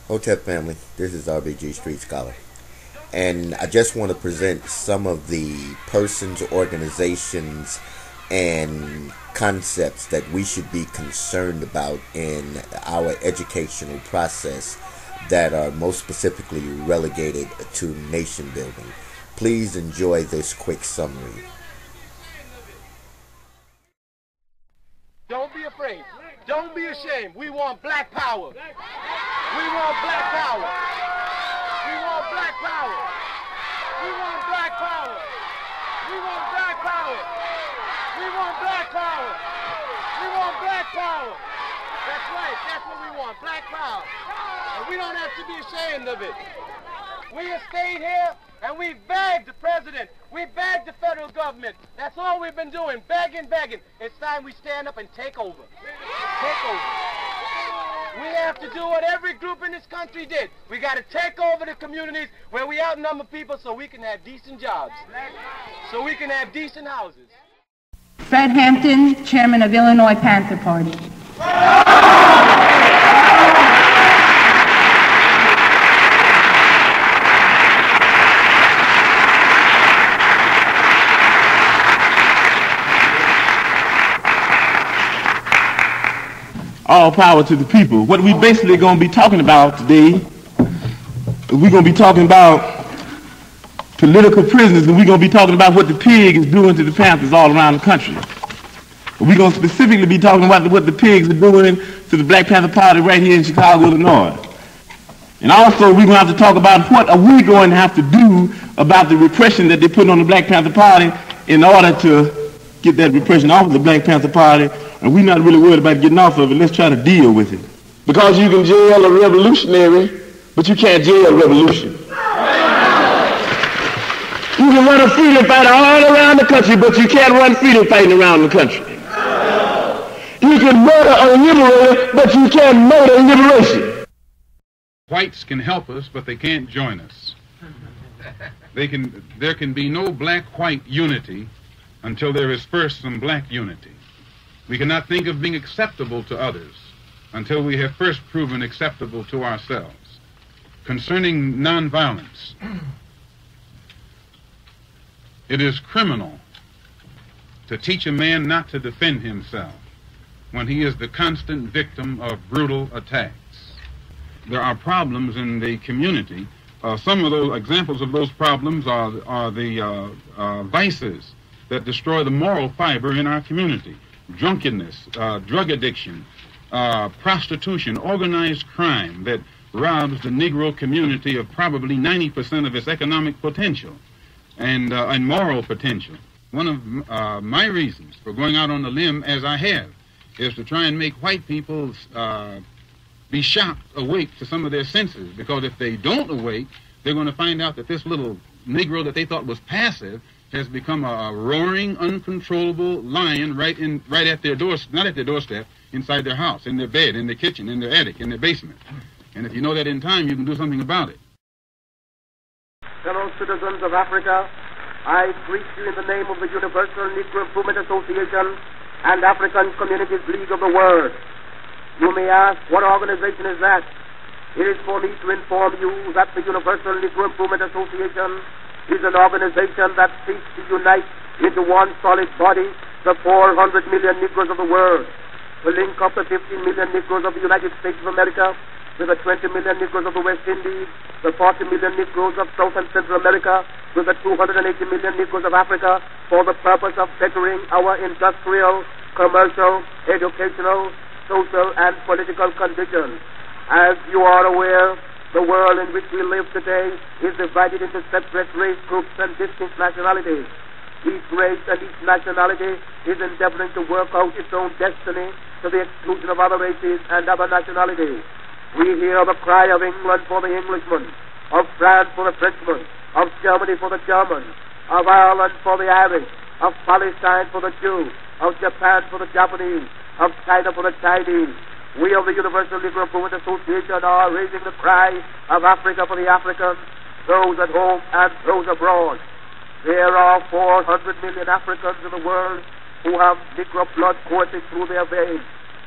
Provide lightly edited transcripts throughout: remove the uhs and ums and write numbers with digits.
Imhotep family, this is RBG Street Scholar, and I just want to present some of the persons, organizations, and concepts that we should be concerned about in our educational process that are most specifically relegated to nation building. Please enjoy this quick summary. Don't be afraid. Don't be ashamed. We want black power. We want black power. We want black power. We want black power. We want black power. We want black power. We want black power. That's right. That's what we want. Black power. And we don't have to be ashamed of it. We have stayed here and we begged the president. We begged the federal government. That's all we've been doing. Begging, begging. It's time we stand up and take over. Take over. We have to do what every group in this country did. We got to take over the communities where we outnumber people so we can have decent jobs. So we can have decent houses. Fred Hampton, Chairman of Illinois Panther Party. All power to the people. What we basically going to be talking about today, we're going to be talking about political prisoners, and we're going to be talking about what the pig is doing to the Panthers all around the country. We're going to specifically be talking about what the pigs are doing to the Black Panther Party right here in Chicago, Illinois. And also we're going to have to talk about what are we going to have to do about the repression that they put on the Black Panther Party in order to get that repression off of the Black Panther Party. And we're not really worried about getting off of it. Let's try to deal with it. Because you can jail a revolutionary, but you can't jail revolution. You can run a freedom fighter all around the country, but you can't run freedom fighting around the country. You can murder a liberator, but you can't murder liberation. Whites can help us, but they can't join us. There can be no black-white unity until there is first some black unity. We cannot think of being acceptable to others until we have first proven acceptable to ourselves. Concerning nonviolence, it is criminal to teach a man not to defend himself when he is the constant victim of brutal attacks. There are problems in the community. Some of those examples of those problems are the vices that destroy the moral fiber in our community. Drunkenness, drug addiction, prostitution, organized crime that robs the Negro community of probably 90% of its economic potential and moral potential. One of my reasons for going out on the limb as I have is to try and make white people be shocked, awake to some of their senses, because if they don't awake, they're going to find out that this little Negro that they thought was passive has become a roaring, uncontrollable lion right at their doorstep, not at their doorstep, inside their house, in their bed, in their kitchen, in their attic, in their basement. And if you know that in time, you can do something about it. Fellow citizens of Africa, I greet you in the name of the Universal Negro Improvement Association and African Communities League of the World. You may ask, what organization is that? It is for me to inform you that the Universal Negro Improvement Association is an organization that seeks to unite into one solid body the 400 million Negroes of the world, to link up the 15 million Negroes of the United States of America with the 20 million Negroes of the West Indies, the 40 million Negroes of South and Central America with the 280 million Negroes of Africa, for the purpose of bettering our industrial, commercial, educational, social, and political conditions. As you are aware, the world in which we live today is divided into separate race groups and distinct nationalities. Each race and each nationality is endeavoring to work out its own destiny to the exclusion of other races and other nationalities. We hear the cry of England for the Englishman, of France for the Frenchman, of Germany for the German, of Ireland for the Irish, of Palestine for the Jew, of Japan for the Japanese, of China for the Chinese. We of the Universal Negro Improvement Association are raising the cry of Africa for the Africans, those at home and those abroad. There are 400 million Africans in the world who have Negro blood coursing through their veins.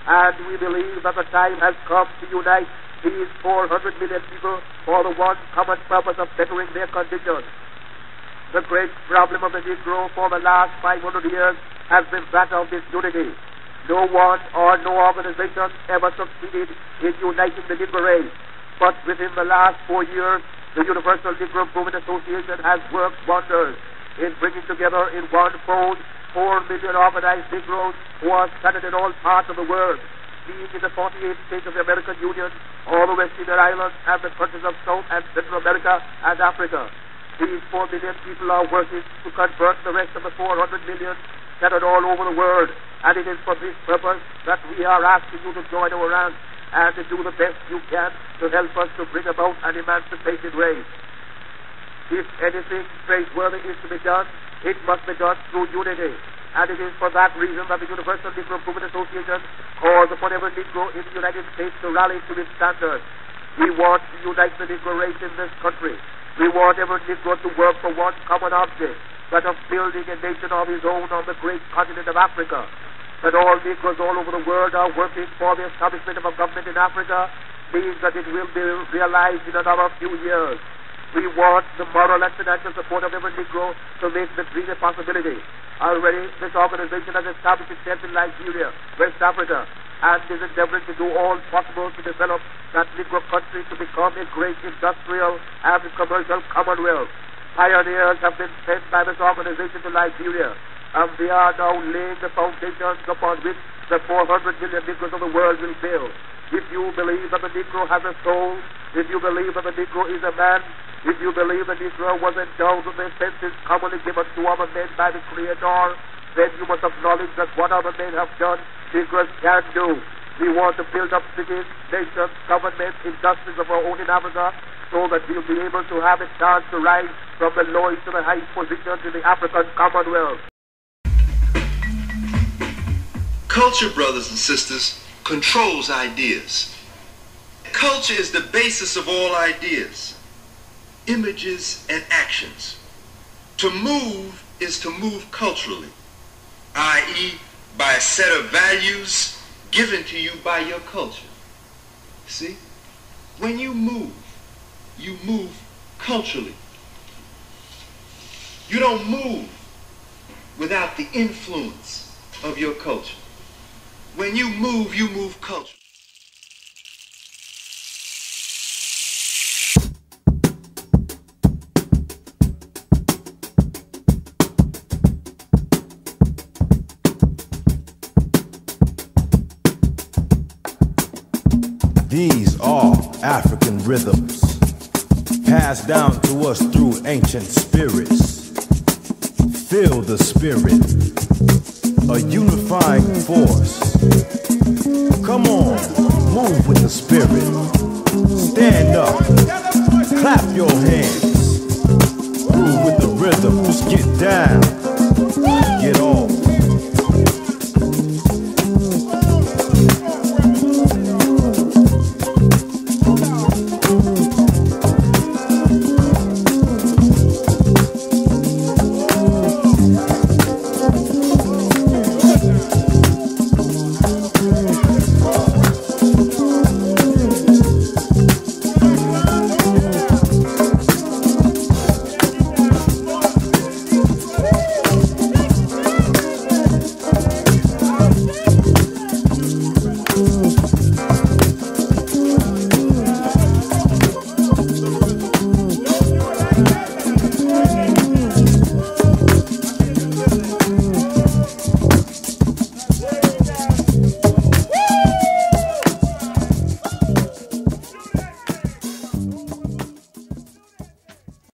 And we believe that the time has come to unite these 400 million people for the one common purpose of bettering their condition. The great problem of the Negro for the last 500 years has been that of disunity. No one or no organization ever succeeded in uniting the Negro race. But within the last 4 years, the Universal Negro Improvement Association has worked wonders in bringing together in one fold 4 million organized Negroes who are scattered in all parts of the world, being in the 48 states of the American Union, all the West Indian Islands, and the countries of South and Central America and Africa. These 4 million people are working to convert the rest of the 400 million scattered all over the world, and it is for this purpose that we are asking you to join our ranks and to do the best you can to help us to bring about an emancipated race. If anything praiseworthy is to be done, it must be done through unity. And it is for that reason that the Universal Negro Improvement Association calls upon every Negro in the United States to rally to its standards. We want to unite the Negro race in this country. We want every Negro to work for one common object, that of building a nation of his own on the great continent of Africa. That all Negroes all over the world are working for the establishment of a government in Africa means that it will be realized in another few years. We want the moral and financial support of every Negro to make the dream a possibility. Already, this organization has established itself in Nigeria, West Africa, and is endeavoring to do all possible to develop that Negro country to become a great industrial and commercial commonwealth. Pioneers have been sent by this organization to Nigeria, and they are now laying the foundations upon which the 400 million Negroes of the world will build. If you believe that the Negro has a soul, if you believe that the Negro is a man, if you believe the Negro was endowed with the senses commonly given to other men by the Creator, then you must acknowledge that what other men have done, Negroes can do. We want to build up cities, nations, governments, industries of our own in Africa, so that we'll be able to have a chance to rise from the lowest to the highest positions in the African Commonwealth. Culture, brothers and sisters, controls ideas. Culture is the basis of all ideas, images, and actions. To move is to move culturally, i.e., by a set of values given to you by your culture. See? When you move culturally. You don't move without the influence of your culture. When you move culture. These are African rhythms, passed down to us through ancient spirits. Feel the spirit, a unifying force. Come on, move with the spirit. Stand up, clap your hands.